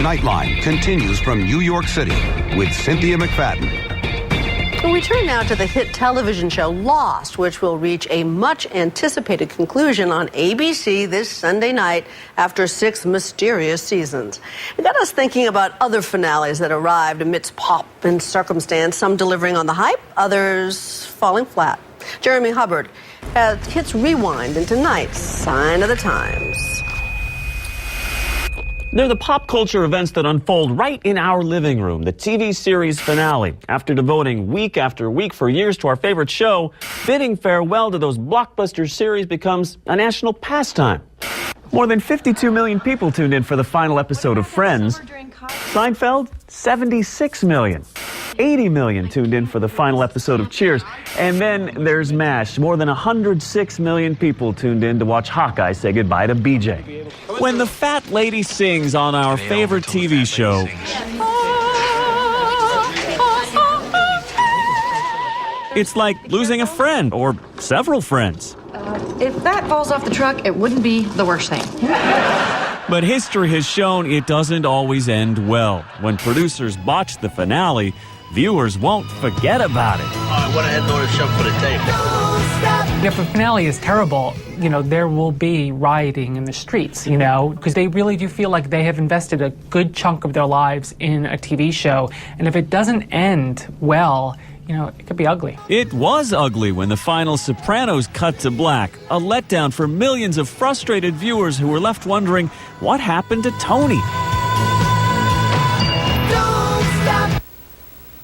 Nightline continues from New York City with Cynthia McFadden. We turn now to the hit television show Lost, which will reach a much-anticipated conclusion on ABC this Sunday night after 6 mysterious seasons. It got us thinking about other finales that arrived amidst pomp and circumstance, some delivering on the hype, others falling flat. Jeremy Hubbard hits rewind in tonight's Sign of the Times. They're the pop culture events that unfold right in our living room. The TV series finale. After devoting week after week for years to our favorite show, bidding farewell to those blockbuster series becomes a national pastime. More than 52 million people tuned in for the final episode of Friends. Seinfeld, 76 million. 80 million tuned in for the final episode of Cheers. And then there's MASH. More than 106 million people tuned in to watch Hawkeye say goodbye to BJ. When the fat lady sings on our favorite TV show, it's like losing a friend or several friends. If that falls off the truck, it wouldn't be the worst thing. But history has shown it doesn't always end well. When producers botch the finale, viewers won't forget about it. I went ahead and ordered some for the tape. If a finale is terrible, there will be rioting in the streets, because they really do feel like they have invested a good chunk of their lives in a TV show. And if it doesn't end well, it could be ugly. It was ugly when the final Sopranos cut to black. A letdown for millions of frustrated viewers who were left wondering what happened to Tony.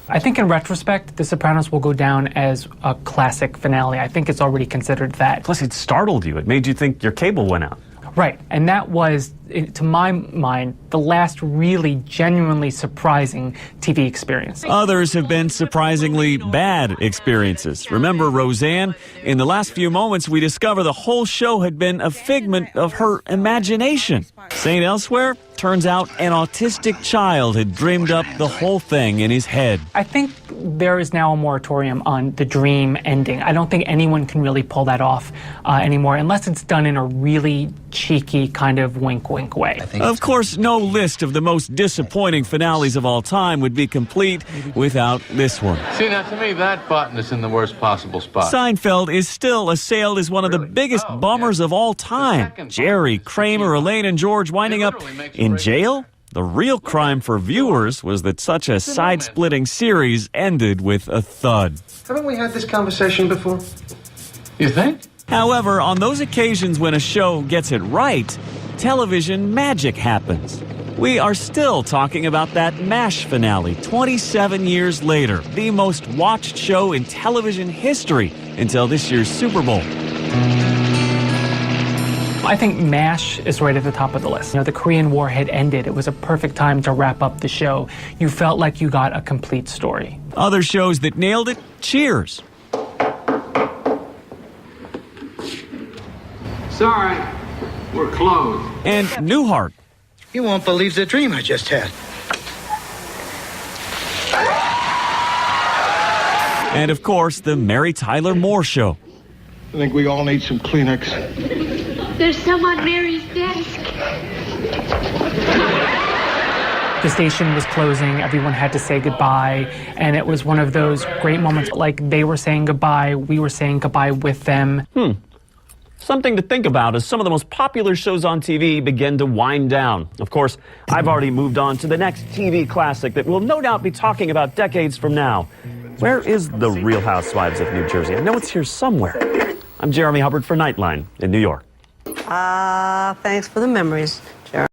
I think in retrospect, The Sopranos will go down as a classic finale. I think it's already considered that. Plus, it startled you. It made you think your cable went out. Right, and that was, to my mind, the last really genuinely surprising TV experience. Others have been surprisingly bad experiences. Remember Roseanne? In the last few moments, we discover the whole show had been a figment of her imagination. St. Elsewhere? Turns out an autistic child had dreamed up the whole thing in his head. I think there is now a moratorium on the dream ending. I don't think anyone can really pull that off anymore, unless it's done in a really cheeky kind of wink-wink way. Of course, no list of the most disappointing finales of all time would be complete without this one. See, now, to me, that button is in the worst possible spot. Seinfeld is still assailed as one of the biggest bummers of all time. Jerry, Kramer, Elaine, and George winding up in jail? The real crime for viewers was that such a side-splitting series ended with a thud. Haven't we had this conversation before? You think? However, on those occasions when a show gets it right, television magic happens. We are still talking about that MASH finale 27 years later, the most watched show in television history until this year's Super Bowl. I think MASH is right at the top of the list. The Korean War had ended. It was a perfect time to wrap up the show. You felt like you got a complete story. Other shows that nailed it, Cheers. Sorry, we're closed. And Newhart. You won't believe the dream I just had. And of course, the Mary Tyler Moore Show. I think we all need some Kleenex. There's some on Mary's desk. The station was closing, everyone had to say goodbye, and it was one of those great moments, like they were saying goodbye, we were saying goodbye with them. Something to think about as some of the most popular shows on TV begin to wind down. Of course, I've already moved on to the next TV classic that we'll no doubt be talking about decades from now. Where is The Real Housewives of New Jersey? I know it's here somewhere. I'm Jeremy Hubbard for Nightline in New York. Thanks for the memories.